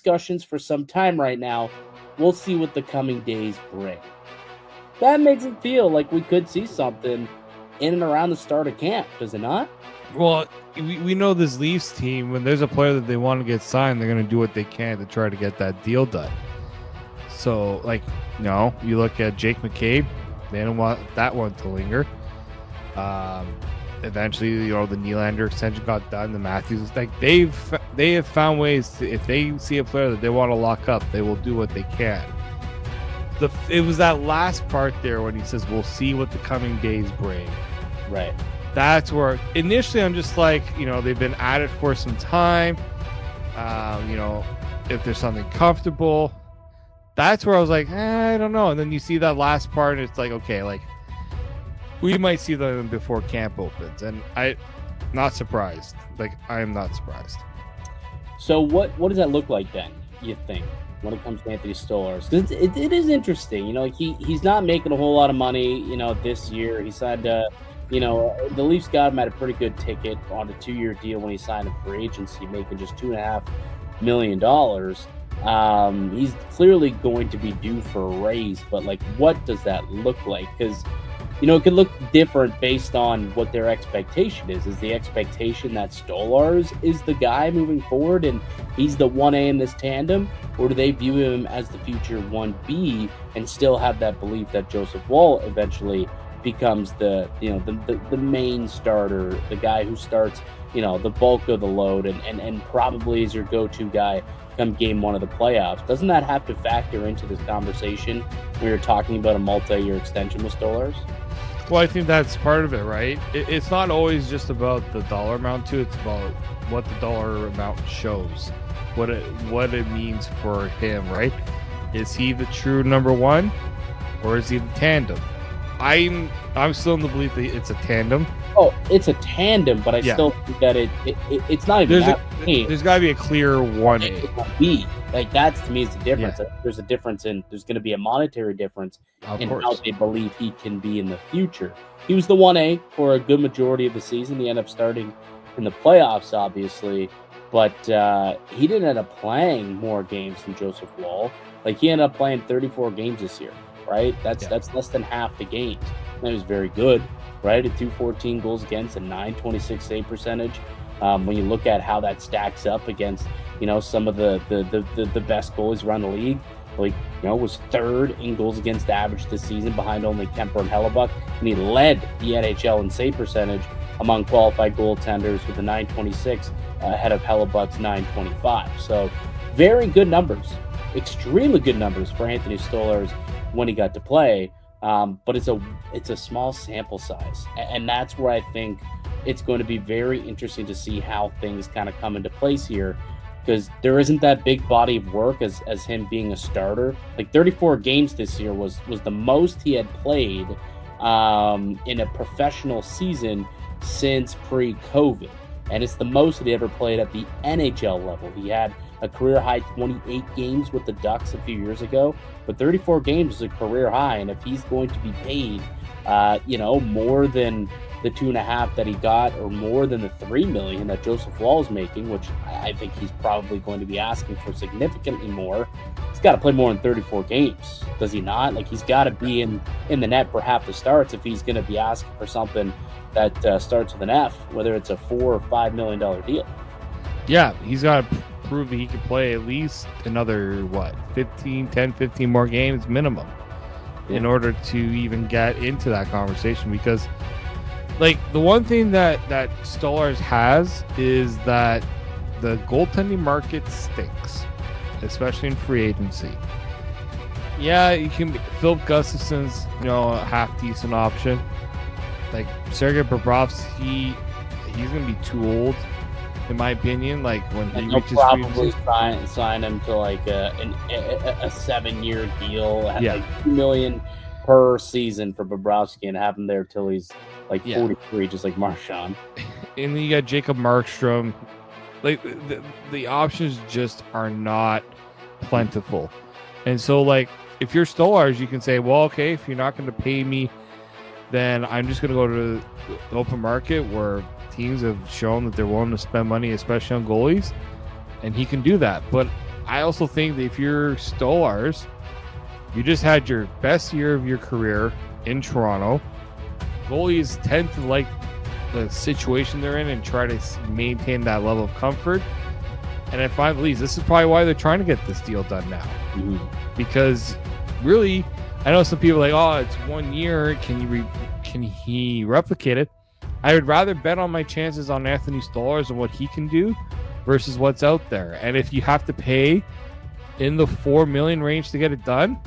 discussions for some time right now. We'll see what the coming days bring. That makes it feel like we could see something in and around the start of camp, does it not? Well, we know this Leafs team, when there's a player that they want to get signed, they're going to do what they can to try to get that deal done. So, like, you look at Jake McCabe, they don't want that one to linger. Eventually, the Nylander extension got done. The Matthews, like, they have found ways to, if they see a player that they want to lock up, they will do what they can. It was that last part there when he says, "We'll see what the coming days bring." Right. That's where initially I'm just like, they've been at it for some time. If there's something comfortable, that's where I was like, I don't know. And then you see that last part, and it's like, okay, like, we might see them before camp opens, and I'm not surprised. Like, I am not surprised. So what does that look like then, you think, when it comes to Anthony Stolarz? Because it is interesting. He's not making a whole lot of money, this year. He signed the Leafs got him at a pretty good ticket on a 2-year deal when he signed a free agency, making just $2.5 million. He's clearly going to be due for a raise, but, like, what does that look like? Because it could look different based on what their expectation is. Is the expectation that Stolarz is the guy moving forward and he's the 1A in this tandem? Or do they view him as the future 1B and still have that belief that Joseph Woll eventually becomes the main starter, the guy who starts, the bulk of the load and probably is your go-to guy come game one of the playoffs? Doesn't that have to factor into this conversation when you're talking about a multi-year extension with Stolarz? Well, I think that's part of it, right? It's not always just about the dollar amount too. It's about what the dollar amount shows, what it means for him, right? Is he the true number one, or is he the tandem? I'm still in the belief that it's a tandem. Oh, it's a tandem, but I still think that it's not even there's got to be a clear 1A. B. Like, that's, to me, is the difference. Yeah. There's a difference there's going to be a monetary difference in how they believe he can be in the future. He was the 1A for a good majority of the season. He ended up starting in the playoffs, obviously, but he didn't end up playing more games than Joseph Woll. Like, he ended up playing 34 games this year, right? That's less than half the games. That was very good, right? A 214 goals against, a 926 save percentage. When you look at how that stacks up against, some of the best goalies around the league, like, was third in goals against average this season behind only Kemper and Hellebuck, and he led the NHL in save percentage among qualified goaltenders with a 926 ahead of Hellebuck's 925. So very good numbers, extremely good numbers for Anthony Stolarz when he got to play. But it's a small sample size, and that's where I think it's going to be very interesting to see how things kind of come into place here, because there isn't that big body of work as him being a starter. Like, 34 games this year was the most he had played in a professional season since pre-COVID, and it's the most that he ever played at the NHL level. He had a career-high 28 games with the Ducks a few years ago, but 34 games is a career high, and if he's going to be paid, more than the 2.5 that he got, or more than the $3 million that Joseph Woll is making, which I think he's probably going to be asking for significantly more, he's got to play more than 34 games, does he not? Like, he's got to be in the net for half the starts if he's going to be asking for something that starts with an F, whether it's a $4 or $5 million deal. Yeah, he's got to prove that he can play at least another 15 more games minimum in order to even get into that conversation, because, like, the one thing that Stolarz has is that the goaltending market stinks, especially in free agency. Yeah, you can Philip Gustafson's a half decent option. Like, Sergei Bobrovsky, he's gonna be too old, in my opinion. Like, when he reaches probably sign him to like a 7-year deal at like $2 million per season for Bobrovsky, and have him there till he's like 43, just like Marchand. And then you got Jacob Markstrom. Like, the options just are not plentiful. And so, like, if you're Stolarz, you can say, well, okay, if you're not going to pay me, then I'm just going to go to the open market where teams have shown that they're willing to spend money, especially on goalies, and he can do that. But I also think that if you're Stolarz, you just had your best year of your career in Toronto. Goalies tend to like the situation they're in and try to maintain that level of comfort. And at five leagues, this is probably why they're trying to get this deal done now. Mm-hmm. Because really, I know some people are like, oh, it's 1 year. Can he replicate it? I would rather bet on my chances on Anthony Stolarz and what he can do versus what's out there. And if you have to pay in the $4 million range to get it done,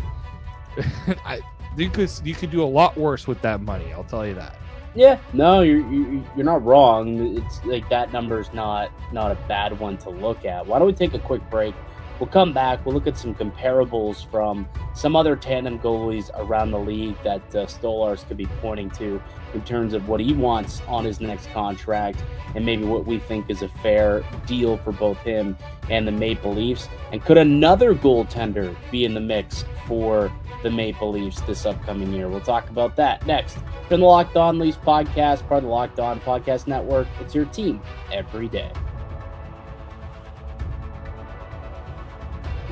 you could do a lot worse with that money. I'll tell you that. Yeah, no, you're not wrong. It's like that number is not a bad one to look at. Why don't we take a quick break? We'll come back. We'll look at some comparables from some other tandem goalies around the league that Stolarz could be pointing to in terms of what he wants on his next contract and maybe what we think is a fair deal for both him and the Maple Leafs. And could another goaltender be in the mix for the Maple Leafs this upcoming year? We'll talk about that next from the Locked On Leafs podcast, part of the Locked On Podcast Network. It's your team every day.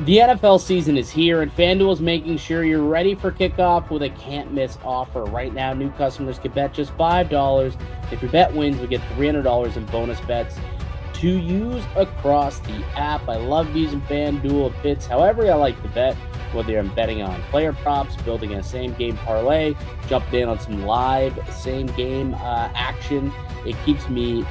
The NFL season is here, and FanDuel is making sure you're ready for kickoff with a can't-miss offer. Right now, new customers can bet just $5. If your bet wins, we get $300 in bonus bets to use across the app. I love using FanDuel. It fits however I like to bet, whether I'm betting on player props, building a same-game parlay, jumping in on some live same-game action. It keeps the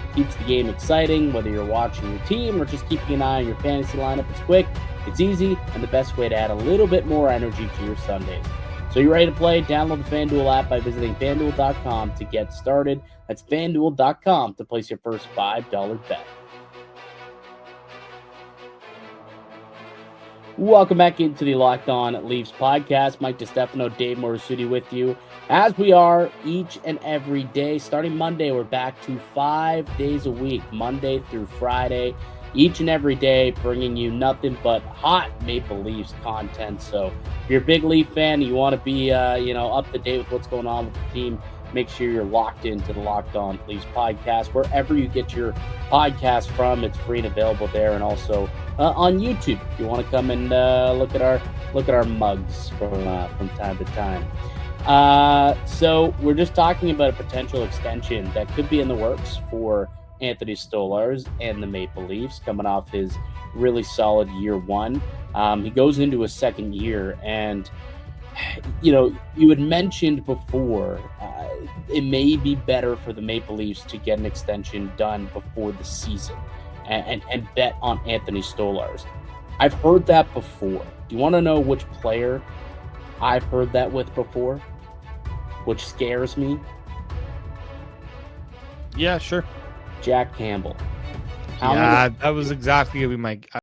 game exciting, whether you're watching your team or just keeping an eye on your fantasy lineup. It's quick, it's easy, and the best way to add a little bit more energy to your Sundays. So you're ready to play? Download the FanDuel app by visiting FanDuel.com to get started. That's FanDuel.com to place your first $5 bet. Welcome back into the Locked On Leafs podcast. Mike DiStefano, Dave Morisuti with you, as we are each and every day. Starting Monday, we're back to 5 days a week, Monday through Friday, each and every day, bringing you nothing but hot Maple Leafs content. So if you're a big Leaf fan, you want to be up to date with what's going on with the team, make sure you're locked into the Locked On Leafs podcast. Wherever you get your podcast from, it's free and available there, and also on YouTube if you want to come and look at our mugs from time to time. So we're just talking about a potential extension that could be in the works for Anthony Stolarz and the Maple Leafs, coming off his really solid year one. He goes into his second year, and you had mentioned before it may be better for the Maple Leafs to get an extension done before the season and bet on Anthony Stolarz. I've heard that before. Do you want to know which player I've heard that with before, which scares me? Yeah, sure. Jack Campbell. That was exactly going to be my